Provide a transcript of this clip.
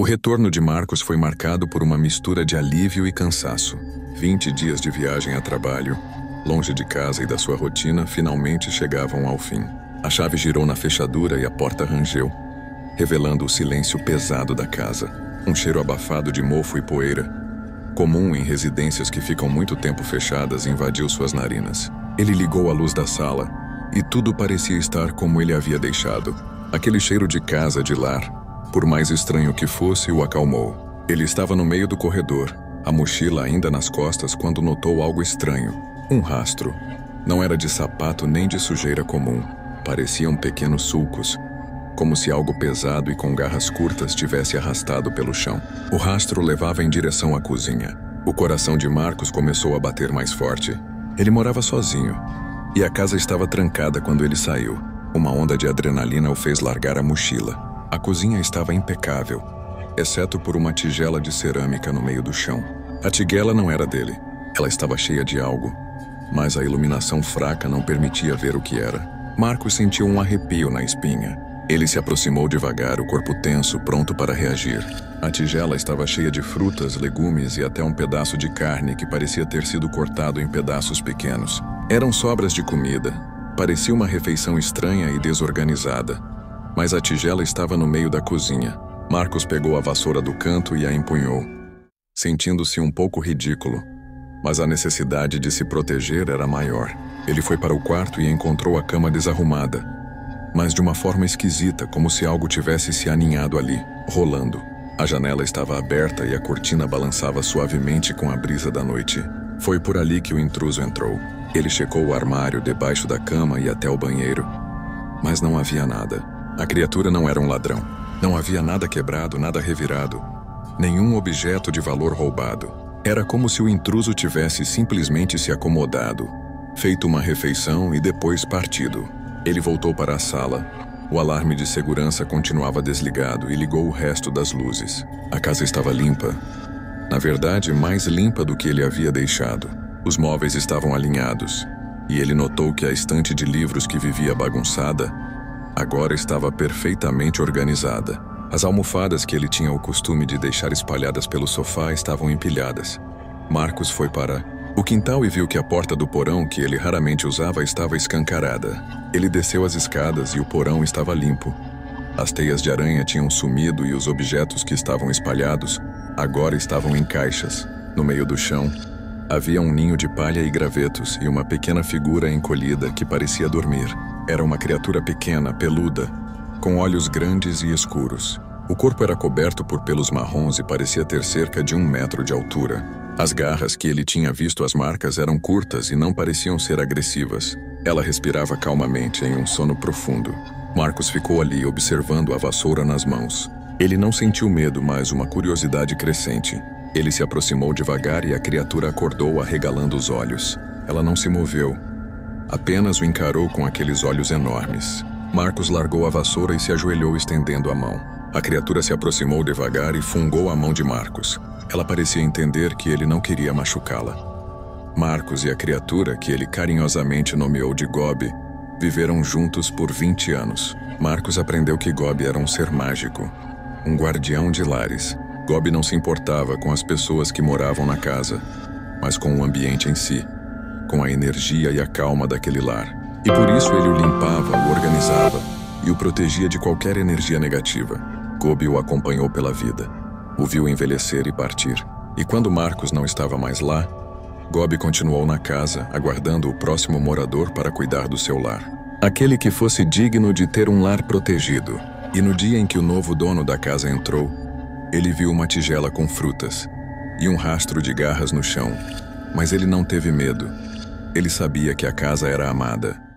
retorno de Marcos foi marcado por uma mistura de alívio e cansaço. 20 dias de viagem a trabalho, longe de casa e da sua rotina, finalmente chegavam ao fim. A chave girou na fechadura e a porta rangeu, revelando o silêncio pesado da casa. Um cheiro abafado de mofo e poeira, comum em residências que ficam muito tempo fechadas, invadiu suas narinas. Ele ligou a luz da sala e tudo parecia estar como ele havia deixado. Aquele cheiro de casa, de lar, por mais estranho que fosse, o acalmou. Ele estava no meio do corredor, a mochila ainda nas costas, quando notou algo estranho. Um rastro. Não era de sapato nem de sujeira comum. Pareciam pequenos sulcos, como se algo pesado e com garras curtas tivesse arrastado pelo chão. O rastro levava em direção à cozinha. O coração de Marcos começou a bater mais forte. Ele morava sozinho, e a casa estava trancada quando ele saiu. Uma onda de adrenalina o fez largar a mochila. A cozinha estava impecável, exceto por uma tigela de cerâmica no meio do chão. A tigela não era dele. Ela estava cheia de algo, mas a iluminação fraca não permitia ver o que era. Marcos sentiu um arrepio na espinha. Ele se aproximou devagar, o corpo tenso, pronto para reagir. A tigela estava cheia de frutas, legumes e até um pedaço de carne que parecia ter sido cortado em pedaços pequenos. Eram sobras de comida. Parecia uma refeição estranha e desorganizada. Mas a tigela estava no meio da cozinha. Marcos pegou a vassoura do canto e a empunhou, sentindo-se um pouco ridículo. Mas a necessidade de se proteger era maior. Ele foi para o quarto e encontrou a cama desarrumada, mas de uma forma esquisita, como se algo tivesse se aninhado ali, rolando. A janela estava aberta e a cortina balançava suavemente com a brisa da noite. Foi por ali que o intruso entrou. Ele checou o armário debaixo da cama e até o banheiro, mas não havia nada. A criatura não era um ladrão. Não havia nada quebrado, nada revirado, nenhum objeto de valor roubado. Era como se o intruso tivesse simplesmente se acomodado, feito uma refeição e depois partido. Ele voltou para a sala. O alarme de segurança continuava desligado e ligou o resto das luzes. A casa estava limpa. Na verdade, mais limpa do que ele havia deixado. Os móveis estavam alinhados, e ele notou que a estante de livros que vivia bagunçada agora estava perfeitamente organizada. As almofadas que ele tinha o costume de deixar espalhadas pelo sofá estavam empilhadas. Marcos foi para o quintal e viu que a porta do porão, que ele raramente usava, estava escancarada. Ele desceu as escadas e o porão estava limpo. As teias de aranha tinham sumido e os objetos que estavam espalhados agora estavam em caixas. No meio do chão, havia um ninho de palha e gravetos e uma pequena figura encolhida que parecia dormir. Era uma criatura pequena, peluda, com olhos grandes e escuros. O corpo era coberto por pelos marrons e parecia ter cerca de 1 metro de altura. As garras que ele tinha visto as marcas eram curtas e não pareciam ser agressivas. Ela respirava calmamente em um sono profundo. Marcos ficou ali observando a vassoura nas mãos. Ele não sentiu medo, mas uma curiosidade crescente. Ele se aproximou devagar e a criatura acordou arregalando os olhos. Ela não se moveu, apenas o encarou com aqueles olhos enormes. Marcos largou a vassoura e se ajoelhou estendendo a mão. A criatura se aproximou devagar e fungou a mão de Marcos. Ela parecia entender que ele não queria machucá-la. Marcos e a criatura, que ele carinhosamente nomeou de Gobi, viveram juntos por 20 anos. Marcos aprendeu que Gobi era um ser mágico, um guardião de lares. Gobi não se importava com as pessoas que moravam na casa, mas com o ambiente em si, com a energia e a calma daquele lar. E por isso ele o limpava, o organizava e o protegia de qualquer energia negativa. Gobi o acompanhou pela vida, o viu envelhecer e partir. E quando Marcos não estava mais lá, Gobi continuou na casa, aguardando o próximo morador para cuidar do seu lar. Aquele que fosse digno de ter um lar protegido. E no dia em que o novo dono da casa entrou, ele viu uma tigela com frutas e um rastro de garras no chão. Mas ele não teve medo. Ele sabia que a casa era amada.